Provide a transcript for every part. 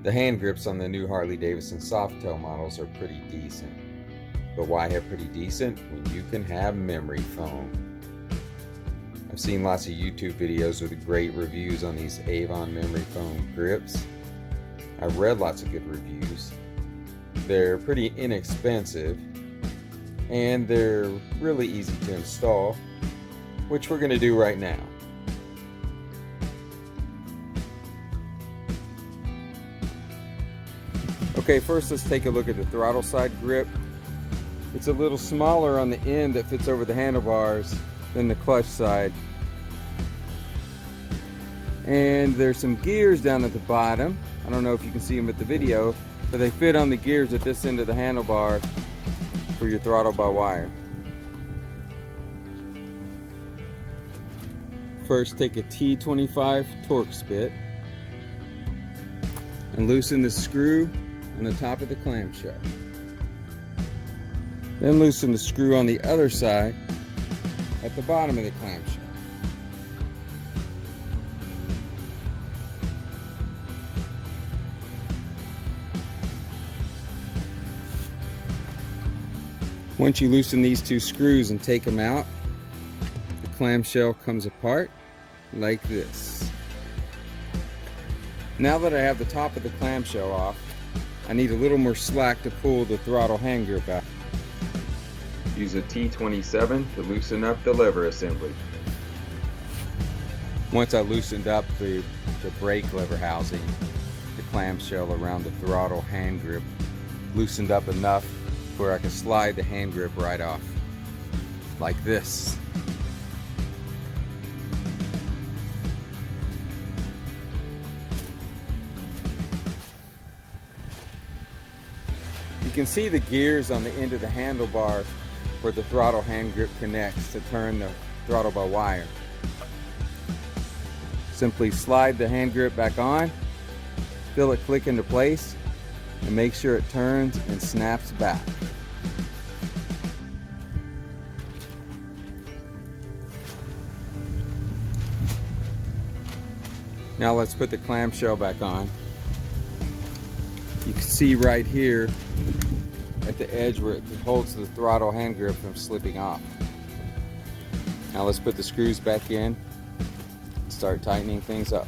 The hand grips on the new Harley Davidson Softail models are pretty decent. But why have pretty decent when you can have memory foam? I've seen lots of YouTube videos with great reviews on these AVON Memory Foam Grips. I've read lots of good reviews. They're pretty inexpensive and they're really easy to install, which we're going to do right now. Okay, first let's take a look at the throttle side grip. It's a little smaller on the end that fits over the handlebars than the clutch side. And there's some gears down at the bottom. I don't know if you can see them at the video, but they fit on the gears at this end of the handlebar for your throttle by wire. First, take a T25 Torx bit and loosen the screw on the top of the clamshell. Then loosen the screw on the other side at the bottom of the clamshell. Once you loosen these two screws and take them out, the clamshell comes apart like this. Now that I have the top of the clamshell off, I need a little more slack to pull the throttle hand grip out. Use a T27 to loosen up the lever assembly. Once I loosened up the brake lever housing, the clamshell around the throttle hand grip loosened up enough where I can slide the hand grip right off, like this. You can see the gears on the end of the handlebar where the throttle hand grip connects to turn the throttle by wire. Simply slide the hand grip back on, feel it click into place, and make sure it turns and snaps back. Now let's put the clamshell back on. You can see right here at the edge where it holds the throttle hand grip from slipping off. Now let's put the screws back in and start tightening things up.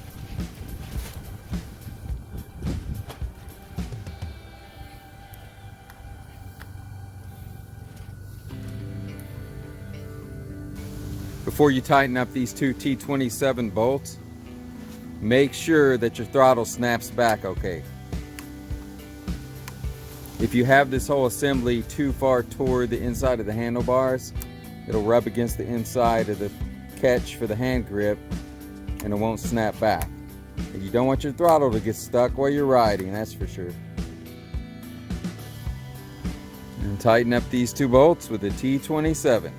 Before you tighten up these two T27 bolts, make sure that your throttle snaps back okay. If you have this whole assembly too far toward the inside of the handlebars, it'll rub against the inside of the catch for the hand grip and it won't snap back. And you don't want your throttle to get stuck while you're riding, that's for sure. And tighten up these two bolts with a T27.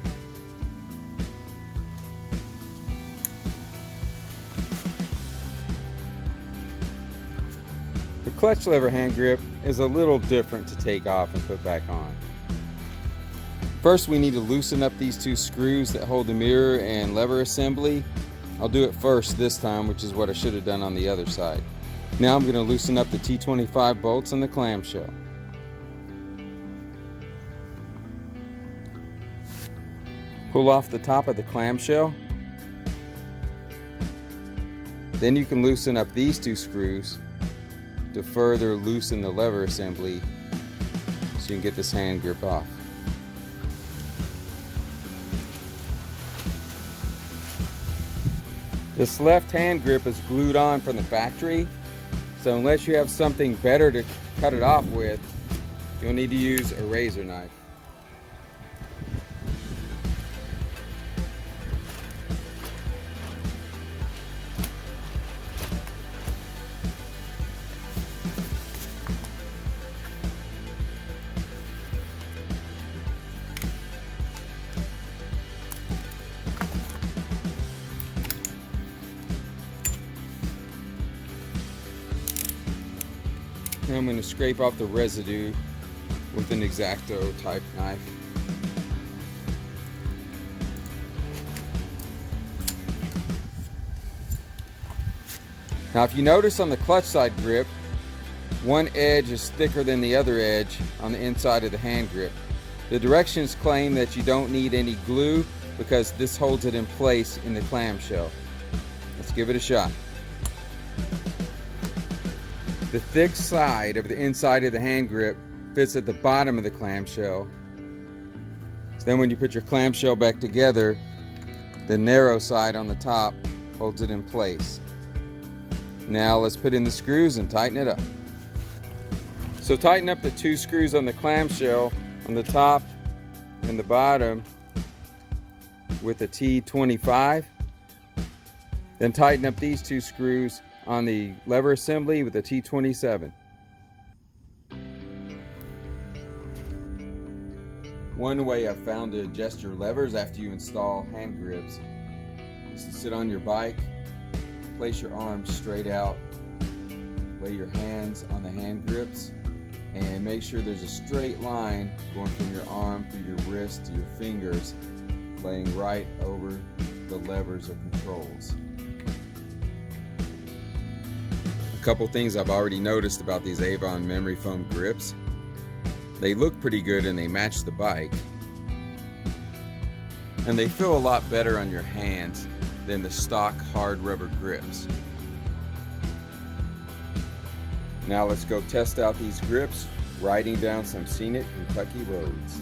The clutch lever hand grip is a little different to take off and put back on. First, we need to loosen up these two screws that hold the mirror and lever assembly. I'll do it first this time, which is what I should have done on the other side. Now I'm going to loosen up the T25 bolts on the clamshell. Pull off the top of the clamshell. Then you can loosen up these two screws to further loosen the lever assembly so you can get this hand grip off. This left hand grip is glued on from the factory, so unless you have something better to cut it off with, you'll need to use a razor knife. And I'm going to scrape off the residue with an X-Acto type knife. Now if you notice on the clutch side grip, One edge is thicker than the other edge on the inside of the hand grip. The directions claim that you don't need any glue because this holds it in place in the clamshell. Let's give it a shot. The thick side of the inside of the hand grip fits at the bottom of the clamshell. So then when you put your clamshell back together, the narrow side on the top holds it in place. Now let's put in the screws and tighten it up. So tighten up the 2 screws on the clamshell on the top and the bottom with a T25. Then tighten up these 2 screws on the lever assembly with a T27. One way I've found to adjust your levers after you install hand grips is to sit on your bike, place your arms straight out, lay your hands on the hand grips, and make sure there's a straight line going from your arm through your wrist to your fingers, laying right over the levers or controls. A couple things I've already noticed about these AVON Memory Foam Grips. They look pretty good and they match the bike. And they feel a lot better on your hands than the stock hard rubber grips. Now let's go test out these grips riding down some scenic Kentucky roads.